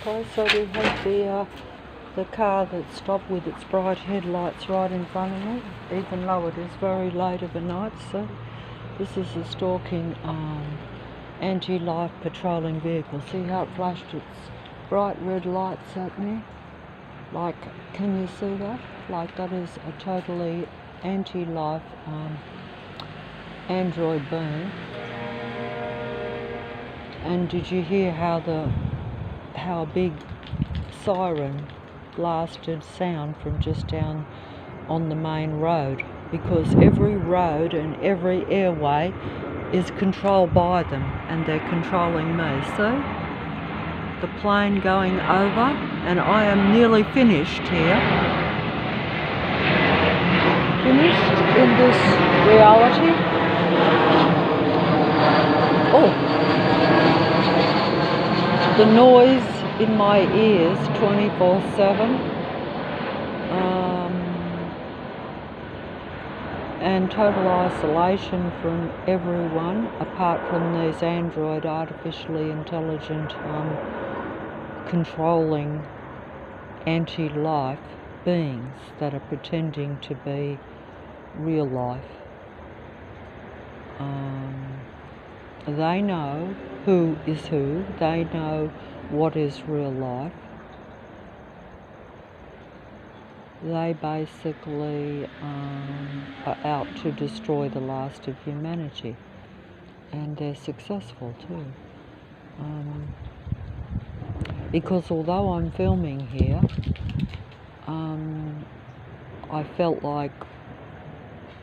Okay, so we have the car that stopped with its bright headlights right in front of me, even though it is very late of a night. So this is a stalking anti-life patrolling vehicle. See how it flashed its bright red lights at me? Like, can you see that? Like, that is a totally anti-life android being. And did you hear how a big siren blasted sound from just down on the main road? Because every road and every airway is controlled by them, and they're controlling me. So the plane going over, and I am nearly finished here. Finished in this reality. Oh, the noise in my ears 24/7. And total isolation from everyone apart from these android artificially intelligent controlling anti-life beings that are pretending to be real life. They know who is who, they know what is real life. They basically are out to destroy the last of humanity, and they're successful too. Because although I'm filming here, I felt like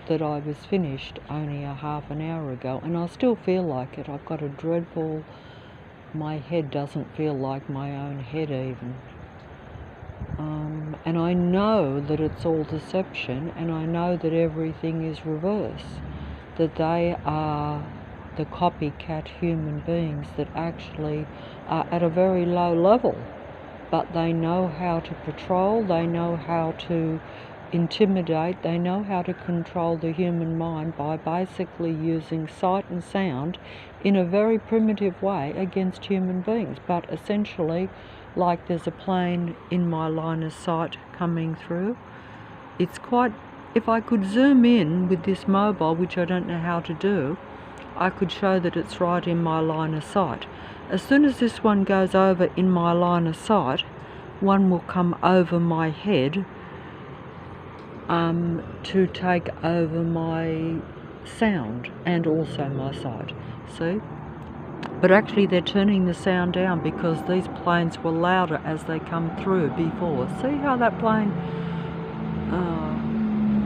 that I was finished only a half an hour ago, and I still feel like it. I've got a dreadful, my head doesn't feel like my own head even. And I know that it's all deception, and I know that everything is reverse, that they are the copycat human beings that actually are at a very low level, but they know how to patrol, they know how to intimidate, they know how to control the human mind by basically using sight and sound in a very primitive way against human beings. But essentially, like there's a plane in my line of sight coming through. It's quite, if I could zoom in with this mobile, which I don't know how to do, I could show that it's right in my line of sight. As soon as this one goes over in my line of sight, one will come over my head to take over my sound and also my sight. See? But actually they're turning the sound down because these planes were louder as they come through before. See how that plane...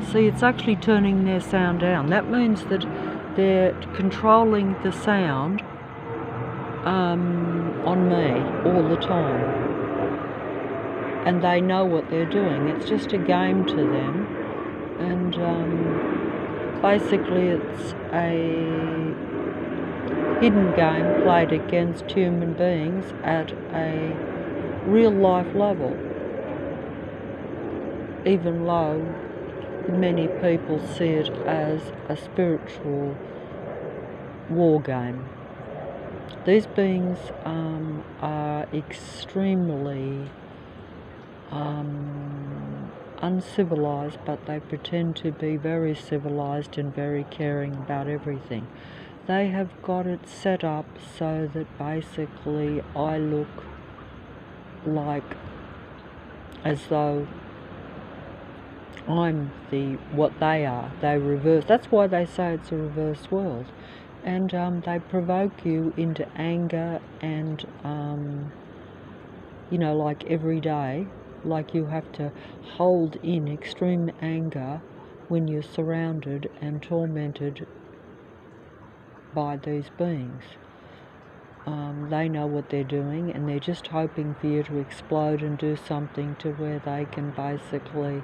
see, it's actually turning their sound down. That means that they're controlling the sound on me all the time. And they know what they're doing. It's just a game to them. And basically it's a hidden game played against human beings at a real life level, even though many people see it as a spiritual war game. These beings are extremely uncivilized, but they pretend to be very civilized and very caring about everything. They have got it set up so that basically I look like as though I'm what they are. They reverse. That's why they say it's a reverse world. And they provoke you into anger and, you know, like every day, like you have to hold in extreme anger when you're surrounded and tormented by these beings. They know what they're doing, and they're just hoping for you to explode and do something to where they can basically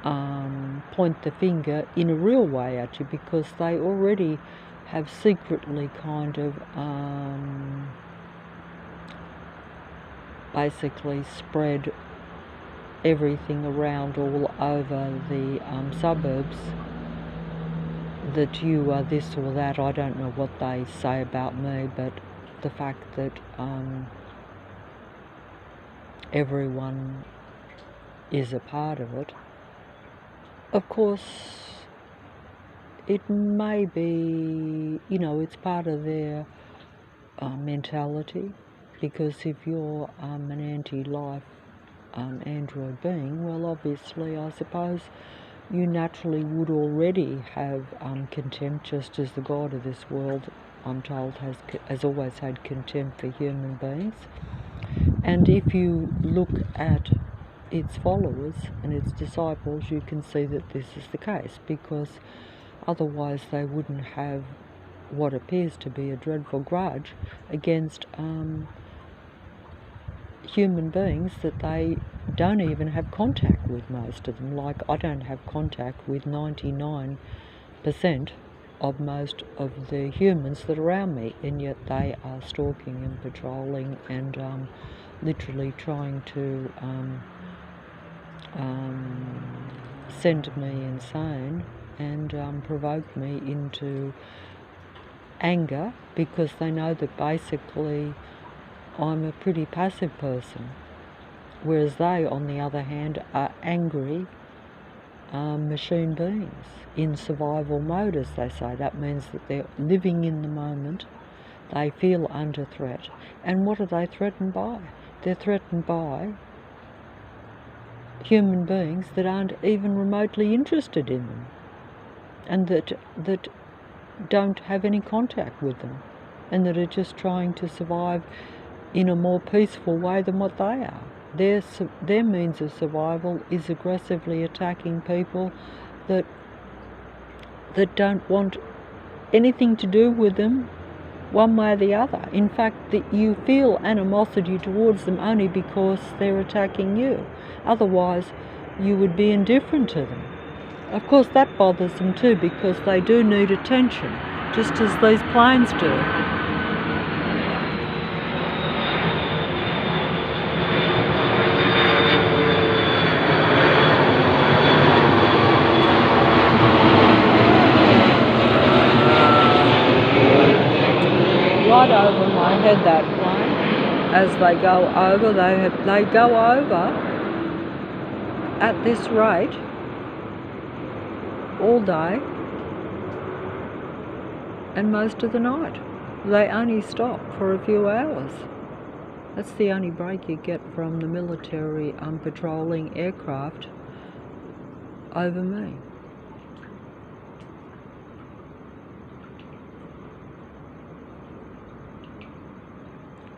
point the finger in a real way at you, because they already have secretly kind of basically spread everything around all over the suburbs that you are this or that. I don't know what they say about me, but the fact that everyone is a part of it. Of course, it may be, it's part of their mentality, because if you're an anti-life android being, well, obviously, I suppose you naturally would already have contempt, just as the God of this world, I'm told, has always had contempt for human beings. And if you look at its followers and its disciples, you can see that this is the case, because otherwise they wouldn't have what appears to be a dreadful grudge against human beings that they don't even have contact with, most of them. Like, I don't have contact with 99% of most of the humans that are around me, and yet they are stalking and patrolling and literally trying to send me insane and provoke me into anger, because they know that basically I'm a pretty passive person, whereas they, on the other hand, are angry machine beings in survival mode, as they say. That means that they're living in the moment, they feel under threat. And what are they threatened by? They're threatened by human beings that aren't even remotely interested in them, and that don't have any contact with them, and that are just trying to survive in a more peaceful way than what they are. Their means of survival is aggressively attacking people that don't want anything to do with them one way or the other. In fact, that you feel animosity towards them only because they're attacking you. Otherwise, you would be indifferent to them. Of course, that bothers them too, because they do need attention, just as these planes do. Right over my head, that plane, as they go over, they go over at this rate all day and most of the night. They only stop for a few hours. That's the only break you get from the military patrolling aircraft over me.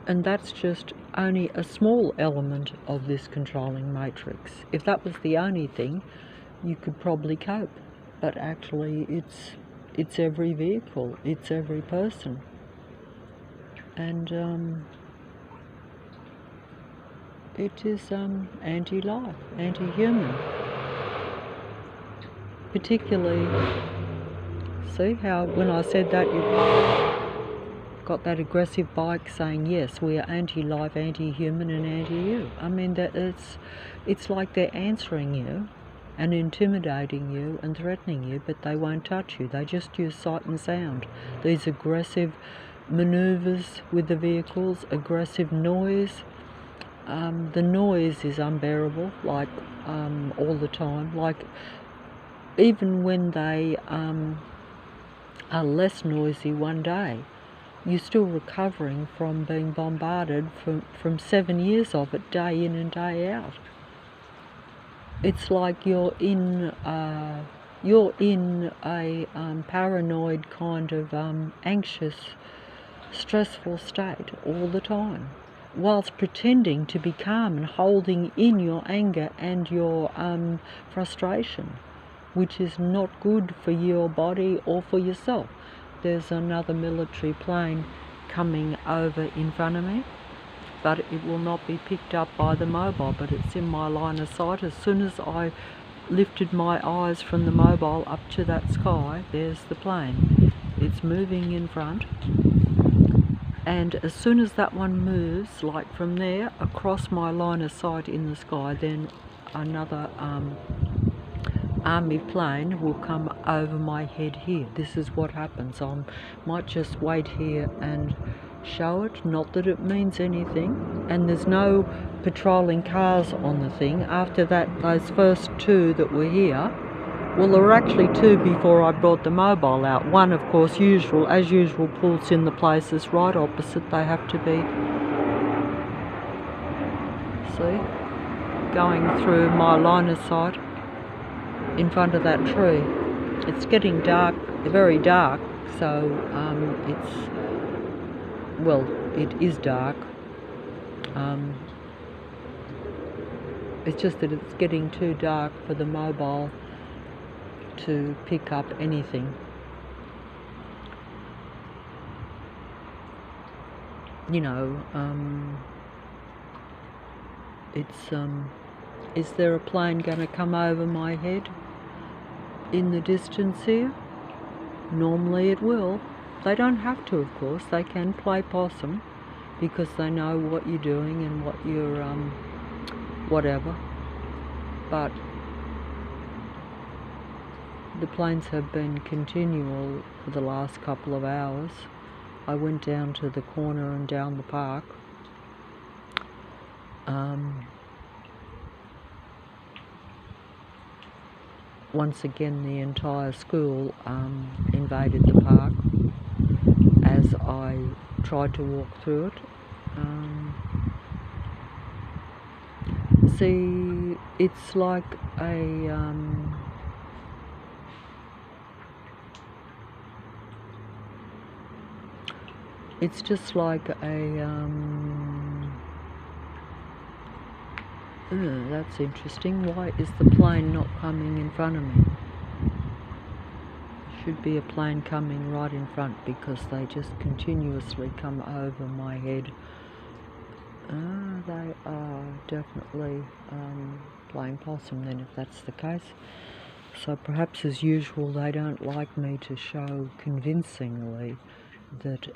And that's just only a small element of this controlling matrix. If that was the only thing, you could probably cope. But actually, it's every vehicle, it's every person. And it is anti-life, anti-human. Particularly, see how when I said that, you got that aggressive bike saying, yes, we are anti-life, anti-human and anti-you. I mean, that it's like they're answering you and intimidating you and threatening you, but they won't touch you. They just use sight and sound. These aggressive maneuvers with the vehicles, aggressive noise. The noise is unbearable, like all the time. Like, even when they are less noisy one day, you're still recovering from being bombarded from 7 years of it, day in and day out. It's like you're in a paranoid kind of anxious, stressful state all the time, whilst pretending to be calm and holding in your anger and your frustration, which is not good for your body or for yourself. There's another military plane coming over in front of me, but it will not be picked up by the mobile, but it's in my line of sight. As soon as I lifted my eyes from the mobile up to that sky, there's the plane. It's moving in front, and as soon as that one moves, like from there across my line of sight in the sky, then another army plane will come over my head here. This is what happens. I might just wait here and show it, not that it means anything, and there's no patrolling cars on the thing. After that, those first two that were here, well, there were actually two before I brought the mobile out. One, of course, as usual, pulls in the places right opposite. They have to be, see, going through my line of sight in front of that tree. It's getting dark, very dark, so it is dark. It's just that it's getting too dark for the mobile to pick up anything. You know, is there a plane going to come over my head in the distance here? Normally it will. They don't have to, of course. They can play possum because they know what you're doing and what you're, whatever. But the planes have been continual for the last couple of hours. I went down to the corner and down the park. Once again, the entire school invaded the park as I tried to walk through it. See, it's like a it's just like a that's interesting. Why is the plane not coming in front of me? Should be a plane coming right in front because they just continuously come over my head. They are definitely playing possum then, if that's the case. So perhaps as usual they don't like me to show convincingly that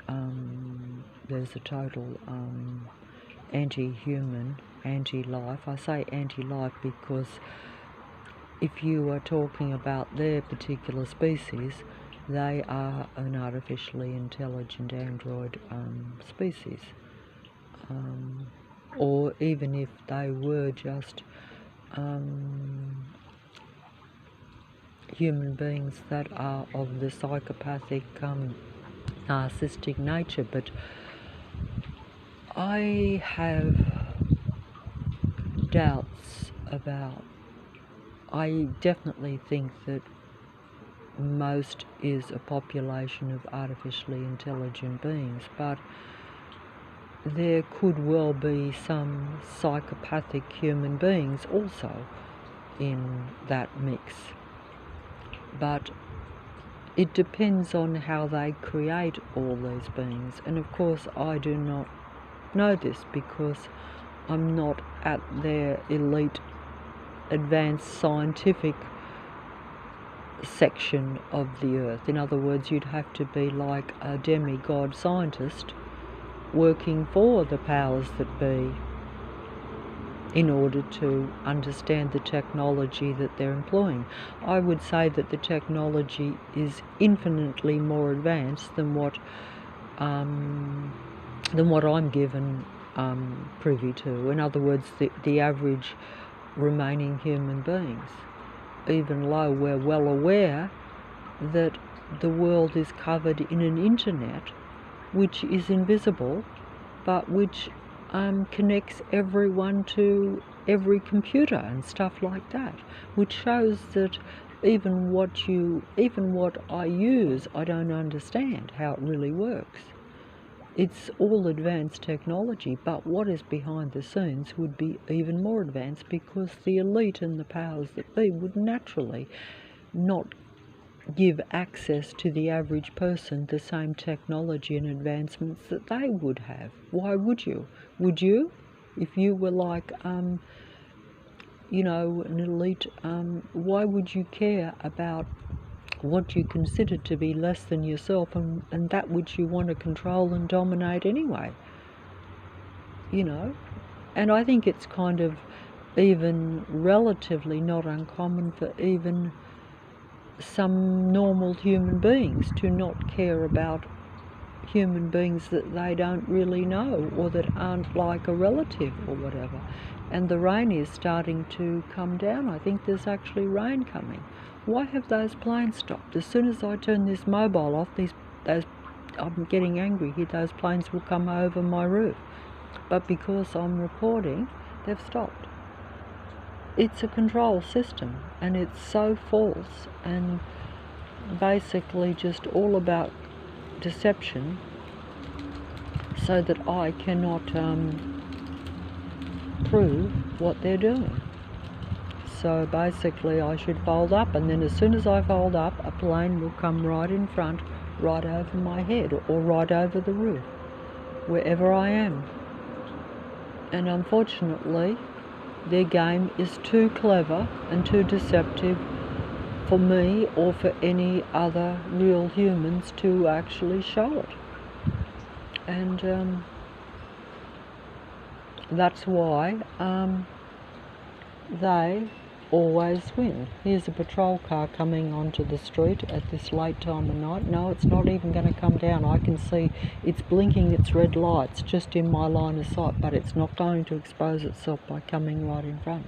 there's a total anti-human, anti-life. I say anti-life because if you are talking about their particular species, they are an artificially intelligent android species. Or even if they were just human beings that are of the psychopathic, narcissistic nature. But I have doubts about, I definitely think that most is a population of artificially intelligent beings, but there could well be some psychopathic human beings also in that mix. But it depends on how they create all these beings, and of course I do not know this because I'm not at their elite advanced scientific section of the earth. In other words, you'd have to be like a demigod scientist working for the powers that be in order to understand the technology that they're employing. I would say that the technology is infinitely more advanced than what I'm given privy to. In other words, the average remaining human beings. Even though we're well aware that the world is covered in an internet which is invisible, but which connects everyone to every computer and stuff like that, which shows that even what I use, I don't understand how it really works. It's all advanced technology, but what is behind the scenes would be even more advanced because the elite and the powers that be would naturally not give access to the average person the same technology and advancements that they would have. Why would you? Would you? If you were like, an elite, why would you care about what you consider to be less than yourself and that which you want to control and dominate anyway? And I think it's kind of even relatively not uncommon for even some normal human beings to not care about human beings that they don't really know, or that aren't like a relative or whatever. And the rain is starting to come down. I think there's actually rain coming. Why have those planes stopped? As soon as I turn this mobile off, I'm getting angry here, those planes will come over my roof. But because I'm recording, they've stopped. It's a control system, and it's so false, and basically just all about deception, so that I cannot prove what they're doing. So basically I should fold up, and then as soon as I fold up, a plane will come right in front, right over my head, or right over the roof, wherever I am. And unfortunately, their game is too clever and too deceptive for me or for any other real humans to actually show it. And that's why they always win. Here's a patrol car coming onto the street at this late time of night. No, it's not even going to come down. I can see it's blinking its red lights just in my line of sight, but it's not going to expose itself by coming right in front.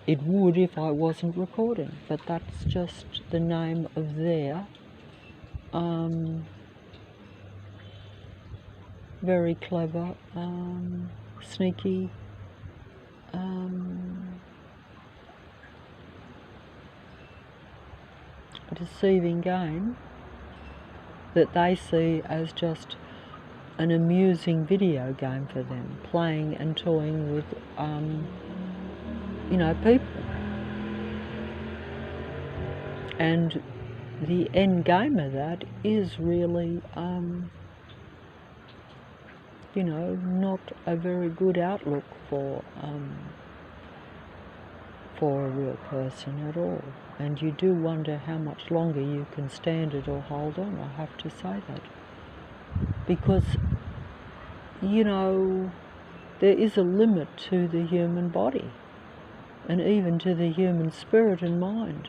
It would if I wasn't recording, but that's just the name of their very clever, sneaky, deceiving game that they see as just an amusing video game for them, playing and toying with people. And the end game of that is really not a very good outlook for a real person at all. And you do wonder how much longer you can stand it or hold on, I have to say that. Because, there is a limit to the human body, and even to the human spirit and mind,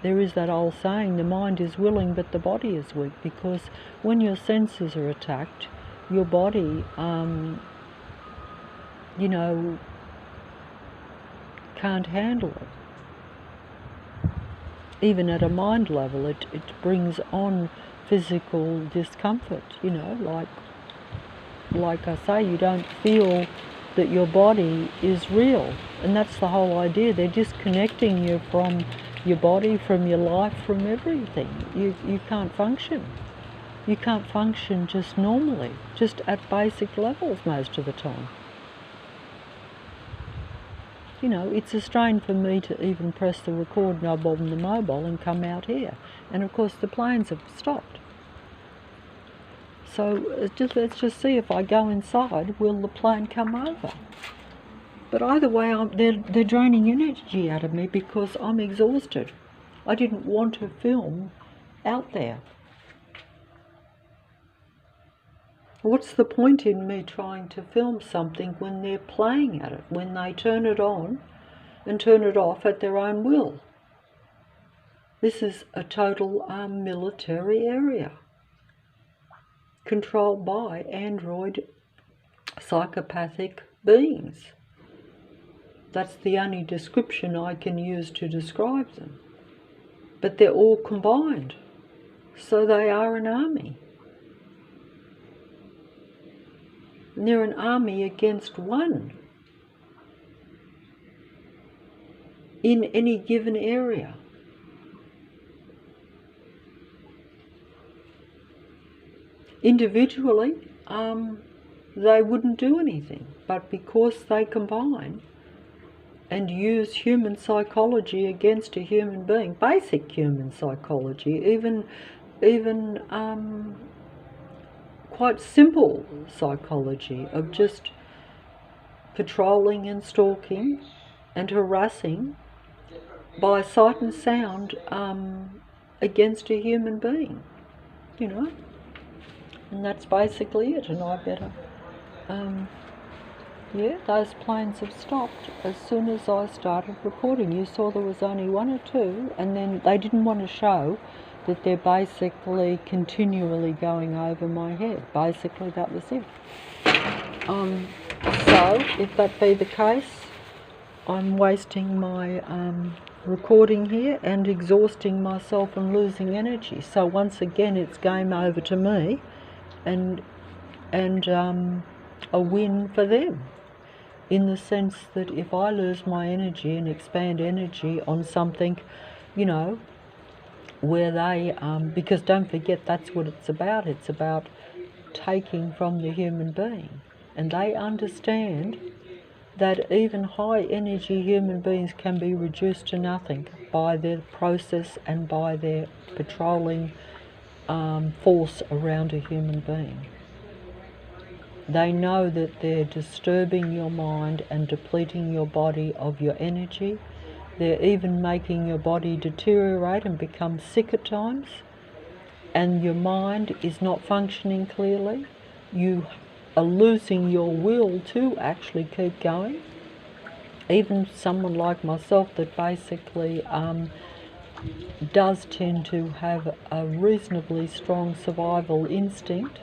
there is that old saying, the mind is willing but the body is weak, because when your senses are attacked, your body, can't handle it. Even at a mind level, it brings on physical discomfort, like I say, you don't feel that your body is real. And that's the whole idea. They're disconnecting you from your body, from your life, from everything. You can't function. You can't function just normally, just at basic levels most of the time. It's a strain for me to even press the record knob on the mobile and come out here. And of course the planes have stopped. So let's just see, if I go inside, will the plane come over? But either way, they're draining energy out of me because I'm exhausted. I didn't want to film out there. What's the point in me trying to film something when they're playing at it, when they turn it on and turn it off at their own will? This is a total military area, controlled by android psychopathic beings. That's the only description I can use to describe them. But they're all combined, so they are an army. And they're an army against one in any given area. Individually, they wouldn't do anything, but because they combine and use human psychology against a human being, basic human psychology, even quite simple psychology of just patrolling and stalking and harassing by sight and sound against a human being, and that's basically it. And I better, those planes have stopped as soon as I started recording. You saw there was only one or two, and then they didn't want to show that they're basically continually going over my head. Basically, that was it. So, if that be the case, I'm wasting my recording here and exhausting myself and losing energy. So once again, it's game over to me, and a win for them, in the sense that if I lose my energy and expand energy on something, you know, where they, because don't forget, that's what it's about. It's about taking from the human being, and they understand that even high energy human beings can be reduced to nothing by their process and by their patrolling force around a human being. They know that they're disturbing your mind and depleting your body of your energy. They're even making your body deteriorate and become sick at times, and your mind is not functioning clearly. You are losing your will to actually keep going. Even someone like myself that basically does tend to have a reasonably strong survival instinct,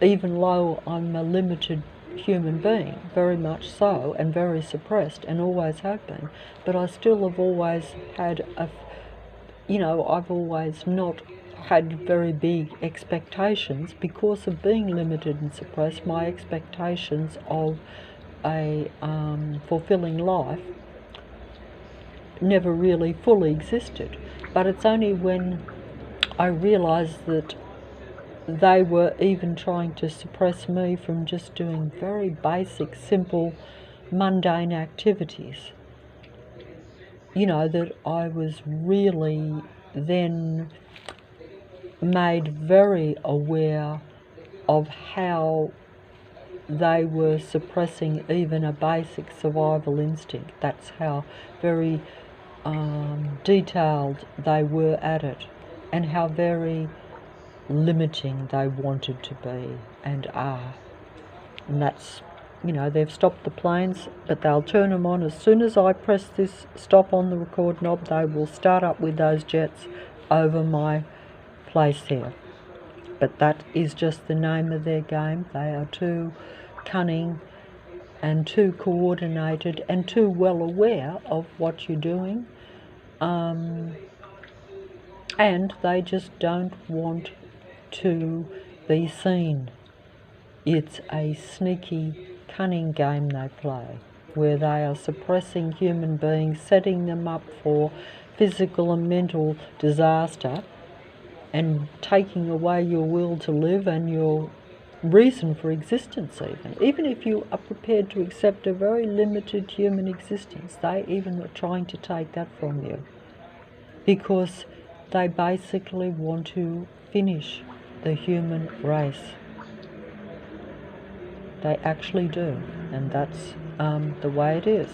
even though I'm a limited human being, very much so, and very suppressed, and always have been, but I still have always had I've always not had very big expectations because of being limited and suppressed. My expectations of a fulfilling life never really fully existed. But it's only when I realised that they were even trying to suppress me from just doing very basic, simple, mundane activities, that I was really then made very aware of how they were suppressing even a basic survival instinct. That's how very detailed they were at it, and how very limiting they wanted to be and are. And that's, they've stopped the planes, but they'll turn them on as soon as I press this stop on the record knob. They will start up with those jets over my place here. But that is just the name of their game. They are too cunning and too coordinated and too well aware of what you're doing, and they just don't want to be seen. It's a sneaky, cunning game they play, where they are suppressing human beings, setting them up for physical and mental disaster, and taking away your will to live and your reason for existence. Even if you are prepared to accept a very limited human existence, they even are trying to take that from you, because they basically want to finish the human race. They actually do, and that's the way it is.